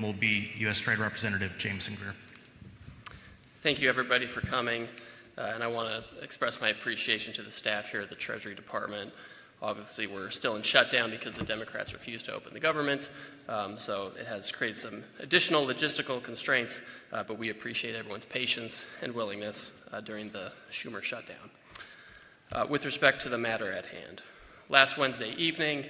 will be U.S. Trade Representative Jameson Greer. Thank you, everybody, for coming. And I want to express my appreciation to the staff here at the Treasury Department. Obviously, we're still in shutdown because the Democrats refused to open the government, so it has created some additional logistical constraints, but we appreciate everyone's patience and willingness during the Schumer shutdown. With respect to the matter at hand, last Wednesday evening,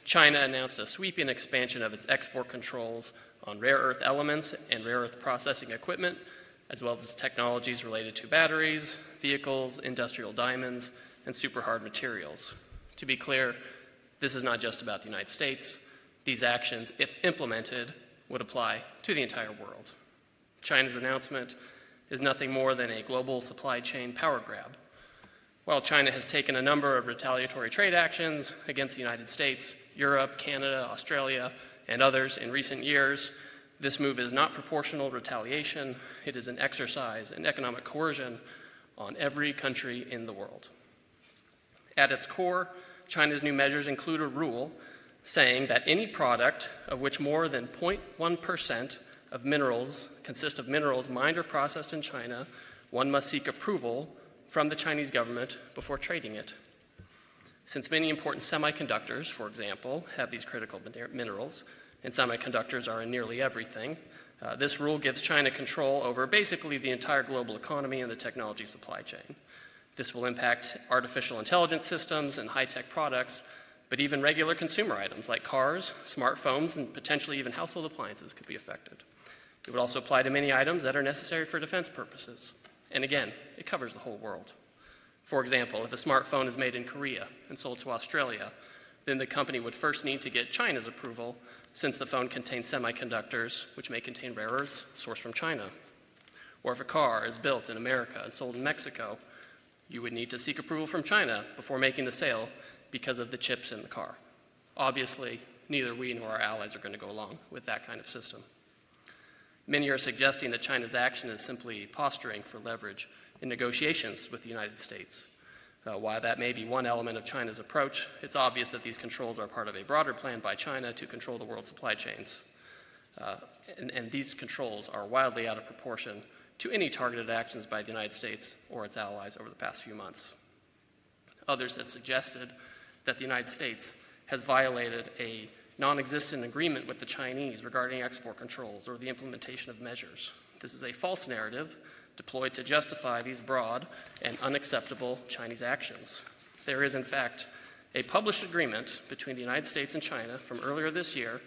China announced a sweeping expansion of its export controls on rare earth elements and rare earth processing equipment, as well as technologies related to batteries, vehicles, industrial diamonds, and super hard materials. To be clear, this is not just about the United States. These actions, if implemented, would apply to the entire world. China's announcement is nothing more than a global supply chain power grab. While China has taken a number of retaliatory trade actions against the United States, Europe, Canada, Australia, and others in recent years, this move is not proportional retaliation. It is an exercise in economic coercion on every country in the world. At its core, China's new measures include a rule saying that any product of which more than 0.1% of minerals consist of minerals mined or processed in China, one must seek approval from the Chinese government before trading it. Since many important semiconductors, for example, have these critical minerals, and semiconductors are in nearly everything, this rule gives China control over basically the entire global economy and the technology supply chain. This will impact artificial intelligence systems and high-tech products, but even regular consumer items like cars, smartphones, and potentially even household appliances could be affected. It would also apply to many items that are necessary for defense purposes. And again, it covers the whole world. For example, if a smartphone is made in Korea and sold to Australia, then the company would first need to get China's approval, since the phone contains semiconductors, which may contain rare earths sourced from China. Or if a car is built in America and sold in Mexico, you would need to seek approval from China before making the sale because of the chips in the car. Obviously, neither we nor our allies are going to go along with that kind of system. Many are suggesting that China's action is simply posturing for leverage in negotiations with the United States. While that may be one element of China's approach, it's obvious that these controls are part of a broader plan by China to control the world's supply chains. And these controls are wildly out of proportion to any targeted actions by the United States or its allies over the past few months. Others have suggested that the United States has violated a non-existent agreement with the Chinese regarding export controls or the implementation of measures. This is a false narrative deployed to justify these broad and unacceptable Chinese actions. There is, in fact, a published agreement between the United States and China from earlier this year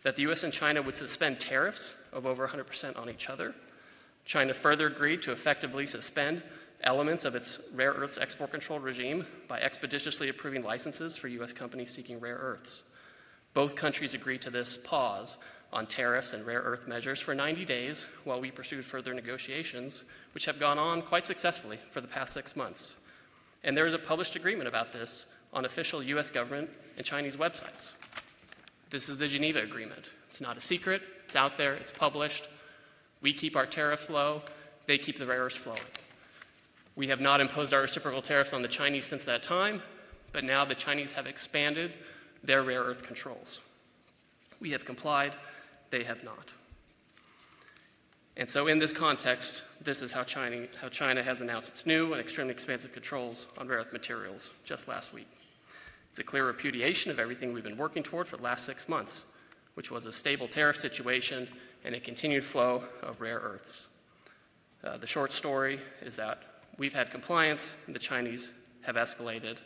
that the U.S. and China would suspend tariffs of over 100% on each other. China further agreed to effectively suspend elements of its rare earths export control regime by expeditiously approving licenses for U.S. companies seeking rare earths. Both countries agreed to this pause on tariffs and rare earth measures for 90 days while we pursued further negotiations, which have gone on quite successfully for the past 6 months. And there is a published agreement about this on official U.S. government and Chinese websites. This is the Geneva Agreement. It's not a secret. It's out there. It's published. We keep our tariffs low. They keep the rare earths flowing. We have not imposed our reciprocal tariffs on the Chinese since that time, but now the Chinese have expanded their rare earth controls. We have complied. They have not. And so in this context, this is how China has announced its new and extremely expansive controls on rare earth materials just last week. It's a clear repudiation of everything we've been working toward for the last 6 months, which was a stable tariff situation and a continued flow of rare earths. The short story is that we've had compliance, and the Chinese have escalated,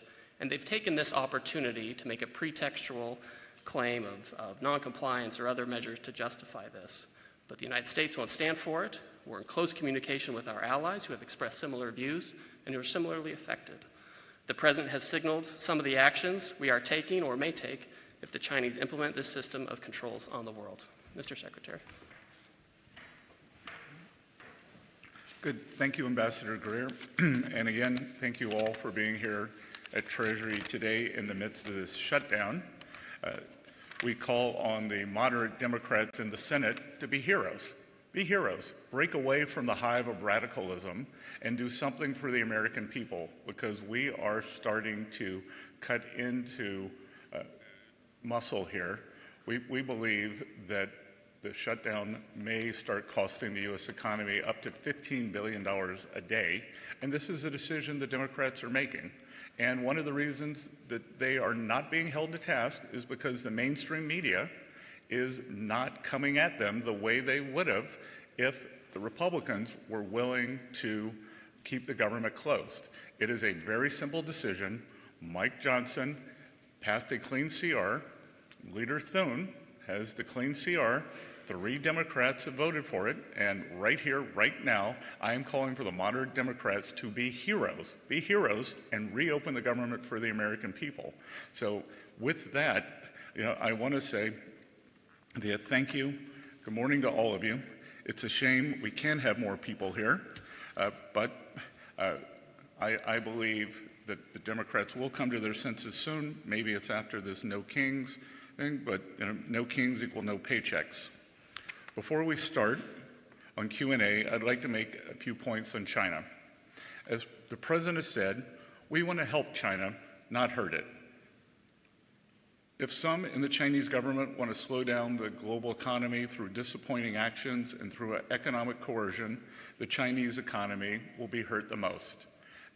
and they've taken this opportunity to make a pretextual claim of noncompliance or other measures to justify this. But the United States won't stand for it. We're in close communication with our allies who have expressed similar views and who are similarly affected. The President has signaled some of the actions we are taking or may take if the Chinese implement this system of controls on the world. Mr. Secretary. Good. Thank you, Ambassador Greer. And again, thank you all for being here at Treasury today in the midst of this shutdown. We call on the moderate Democrats in the Senate to be heroes. Be heroes. Break away from the hive of radicalism and do something for the American people, because we are starting to cut into muscle here. We believe that the shutdown may start costing the U.S. economy up to $15 billion a day, and this is a decision the Democrats are making. And one of the reasons that they are not being held to task is because the mainstream media is not coming at them the way they would have if the Republicans were willing to keep the government closed. It is a very simple decision. Mike Johnson passed a clean CR. Leader Thune has the clean CR. 3 Democrats have voted for it, and right here, right now, I am calling for the moderate Democrats to be heroes, and reopen the government for the American people. So with that, I want to say thank you. Good morning to all of you. It's a shame we can't have more people here, but I believe that the Democrats will come to their senses soon. Maybe it's after this no kings thing, but no kings equal no paychecks. Before we start on Q&A, I'd like to make a few points on China. As the President said, we want to help China, not hurt it. If some in the Chinese government want to slow down the global economy through disappointing actions and through economic coercion, the Chinese economy will be hurt the most.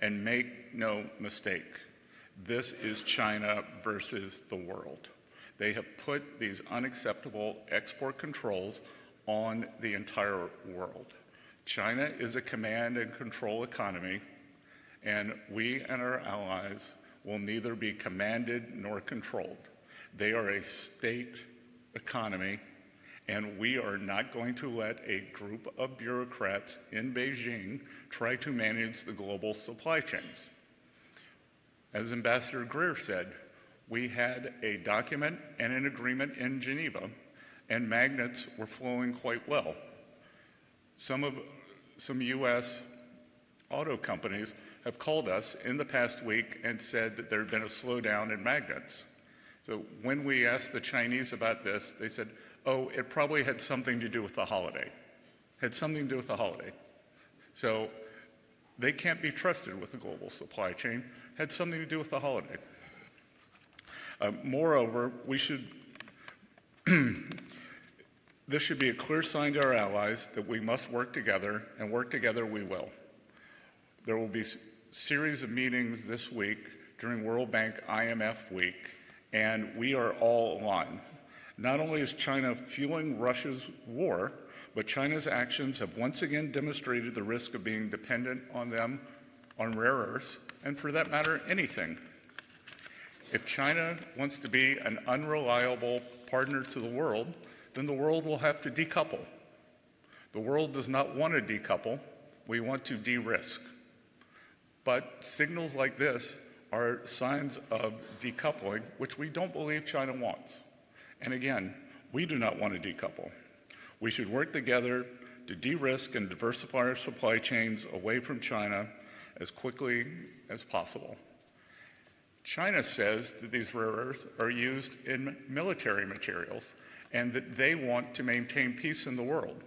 And make no mistake, this is China versus the world. They have put these unacceptable export controls on the entire world. China is a command and control economy, and we and our allies will neither be commanded nor controlled. They are a state economy, and we are not going to let a group of bureaucrats in Beijing try to manage the global supply chains. As Ambassador Greer said, we had a document and an agreement in Geneva, and magnets were flowing quite well. Some U.S. auto companies have called us in the past week and said that there had been a slowdown in magnets. So when we asked the Chinese about this, they said, oh, it probably had something to do with the holiday. Had something to do with the holiday. So they can't be trusted with the global supply chain. Had something to do with the holiday. Moreover, this should be a clear sign to our allies that we must work together, and work together we will. There will be a series of meetings this week during World Bank IMF week, and we are all aligned. Not only is China fueling Russia's war, but China's actions have once again demonstrated the risk of being dependent on them on rare earths, and for that matter, anything. If China wants to be an unreliable partner to the world, then the world will have to decouple. The world does not want to decouple. We want to de-risk. But signals like this are signs of decoupling, which we don't believe China wants. And again, we do not want to decouple. We should work together to de-risk and diversify our supply chains away from China as quickly as possible. China says that these rare earths are used in military materials and that they want to maintain peace in the world.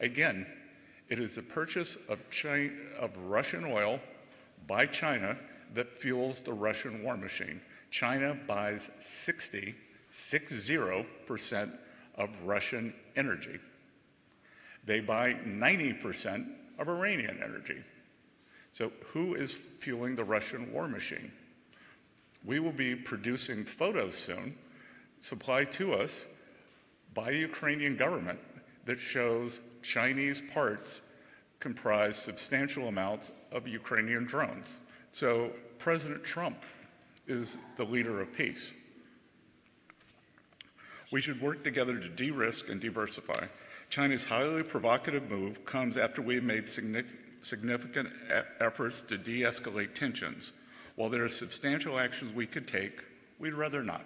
Again, it is the purchase of Russian oil by China that fuels the Russian war machine. China buys 60% of Russian energy. They buy 90% of Iranian energy. So who is fueling the Russian war machine? We will be producing photos soon, supplied to us by the Ukrainian government, that shows Chinese parts comprise substantial amounts of Ukrainian drones. So President Trump is the leader of peace. We should work together to de-risk and diversify. China's highly provocative move comes after we have made significant efforts to de-escalate tensions. While there are substantial actions we could take, we'd rather not.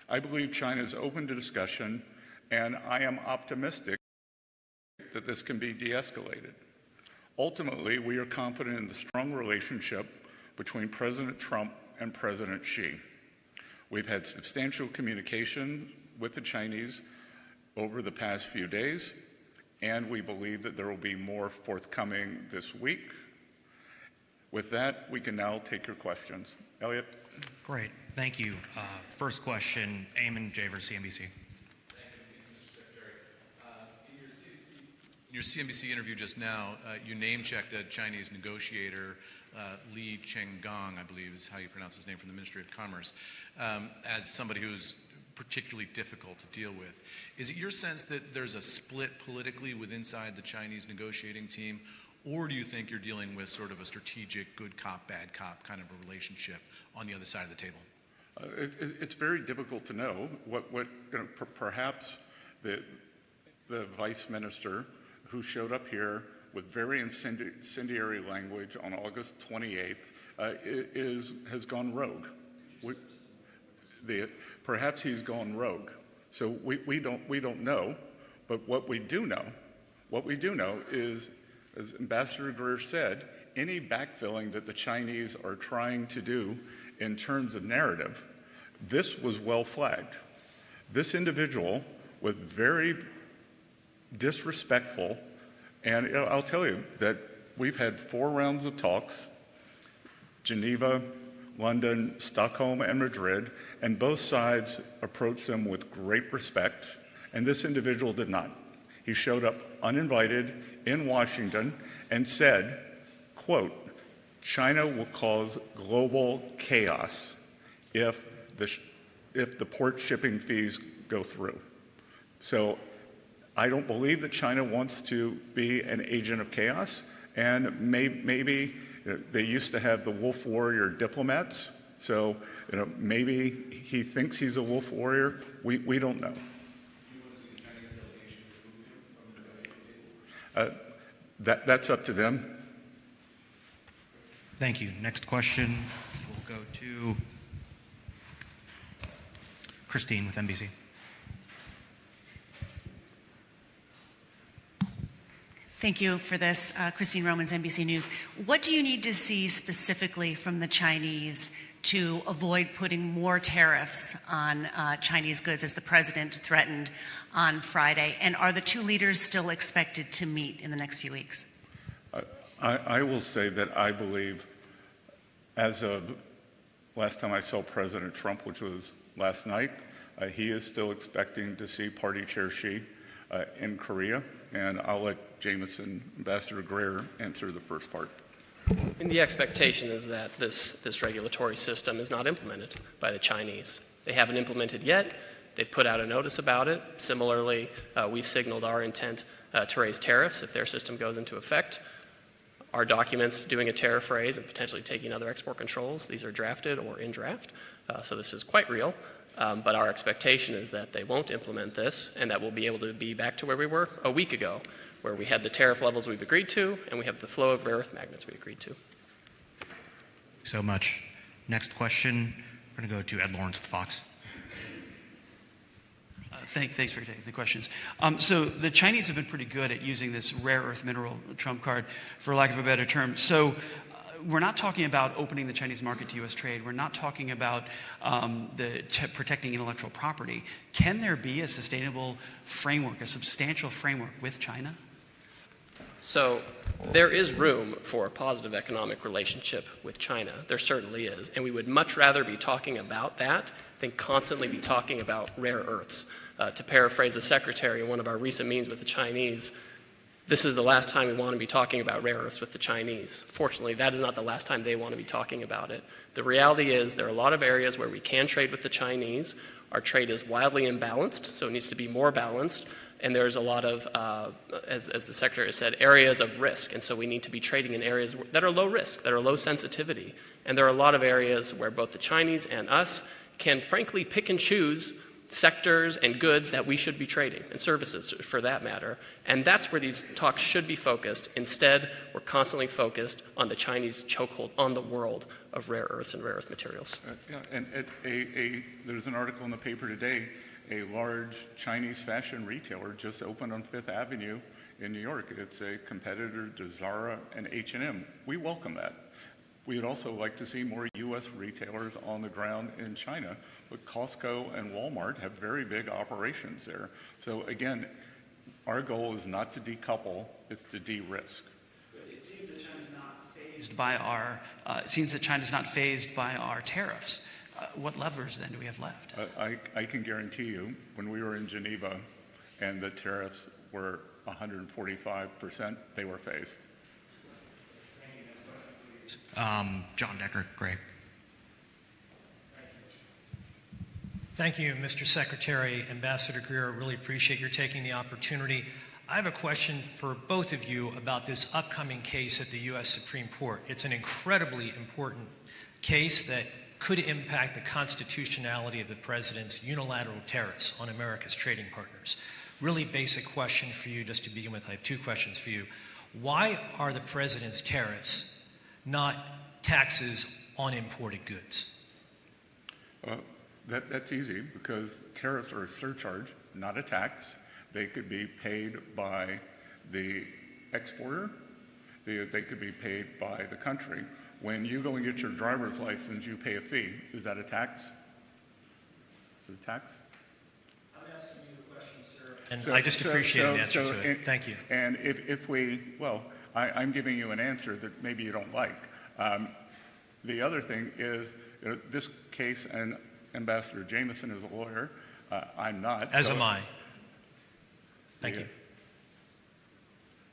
I believe China is open to discussion, and I am optimistic that this can be de-escalated. Ultimately, we are confident in the strong relationship between President Trump and President Xi. We've had substantial communication with the Chinese over the past few days, and we believe that there will be more forthcoming this week. With that, we can now take your questions. Elliot? Great, thank you. First question, Eamon Javers, CNBC. Thank you, Mr. Secretary. In your CNBC interview just now, you name-checked a Chinese negotiator, Li Chenggong, I believe is how you pronounce his name, from the Ministry of Commerce, as somebody who's particularly difficult to deal with. Is it your sense that there's a split politically inside the Chinese negotiating team, or do you think you're dealing with sort of a strategic good cop, bad cop kind of a relationship on the other side of the table? It's very difficult to know. Perhaps the vice minister who showed up here with very incendiary language on August 28th has gone rogue. Perhaps he's gone rogue. So we don't know, but what we do know is, as Ambassador Greer said, any backfilling that the Chinese are trying to do in terms of narrative, this was well flagged. This individual was very disrespectful, and I'll tell you that we've had 4 rounds of talks, Geneva, London, Stockholm, and Madrid, and both sides approached them with great respect, and this individual did not. He showed up uninvited in Washington and said, quote, "China will cause global chaos if the port shipping fees go through." So I don't believe that China wants to be an agent of chaos, and maybe they used to have the wolf warrior diplomats, so maybe he thinks he's a wolf warrior. We don't know. That's up to them. Thank you. Next question will go to Christine with NBC. Thank you for this. Christine Romans, NBC News. What do you need to see specifically from the Chinese to avoid putting more tariffs on Chinese goods, as the president threatened on Friday? And are the two leaders still expected to meet in the next few weeks? I will say that I believe, as of last time I saw President Trump, which was last night, he is still expecting to see Party Chair Xi in Korea, and I'll let Ambassador Greer answer the first part. And the expectation is that this regulatory system is not implemented by the Chinese. They haven't implemented yet. They've put out a notice about it. Similarly, we've signaled our intent to raise tariffs if their system goes into effect. Our documents doing a tariff raise and potentially taking other export controls, these are drafted or in draft, so this is quite real. But our expectation is that they won't implement this and that we'll be able to be back to where we were a week ago, where we had the tariff levels we've agreed to and we have the flow of rare earth magnets we agreed to. So much. Next question, we're going to go to Ed Lawrence with Fox. Thanks for taking the questions. So the Chinese have been pretty good at using this rare earth mineral trump card, for lack of a better term. So we're not talking about opening the Chinese market to U.S. trade. We're not talking about protecting intellectual property. Can there be a sustainable framework, a substantial framework with China? So there is room for a positive economic relationship with China. There certainly is. And we would much rather be talking about that than constantly be talking about rare earths. To paraphrase the secretary in one of our recent meetings with the Chinese, this is the last time we want to be talking about rare earths with the Chinese. Fortunately, that is not the last time they want to be talking about it. The reality is there are a lot of areas where we can trade with the Chinese. Our trade is wildly imbalanced, so it needs to be more balanced. And there's a lot of, as the secretary said, areas of risk. And so we need to be trading in areas that are low risk, that are low sensitivity. And there are a lot of areas where both the Chinese and us can frankly pick and choose sectors and goods that we should be trading, and services for that matter. And that's where these talks should be focused. Instead, we're constantly focused on the Chinese chokehold on the world of rare earths and rare earth materials. And there's an article in the paper today, a large Chinese fashion retailer just opened on Fifth Avenue in New York. It's a competitor to Zara and H&M. We welcome that. We would also like to see more U.S. retailers on the ground in China, but Costco and Walmart have very big operations there. So again, our goal is not to decouple, it's to de-risk. It seems that China's not fazed by our. It seems that China's not fazed by our tariffs. What levers then do we have left? I can guarantee you, when we were in Geneva, and the tariffs were 145%, they were faced. John Decker, great. Thank you, Mr. Secretary, Ambassador Greer. Really appreciate your taking the opportunity. I have a question for both of you about this upcoming case at the U.S. Supreme Court. It's an incredibly important case that could impact the constitutionality of the president's unilateral tariffs on America's trading partners. Really basic question for you, just to begin with. I have two questions for you. Why are the president's tariffs not taxes on imported goods? That's easy, because tariffs are a surcharge, not a tax. They could be paid by the exporter. They could be paid by the country. When you go and get your driver's license, you pay a fee. Is that a tax? Is it a tax? I'm asking you the question, sir. And I just appreciate an answer to it. Thank you. And if we, well, I'm giving you an answer that maybe you don't like. The other thing is, this case, and Ambassador Jameson is a lawyer. I'm not. As am I. Thank you.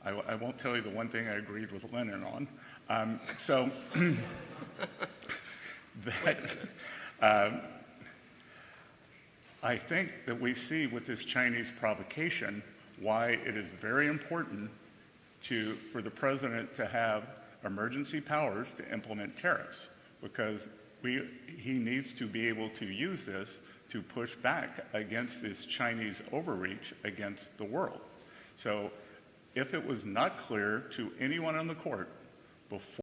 I won't tell you the one thing I agreed with Lennon on. I think that we see with this Chinese provocation why it is very important for the president to have emergency powers to implement tariffs, because he needs to be able to use this to push back against this Chinese overreach against the world. So if it was not clear to anyone on the court before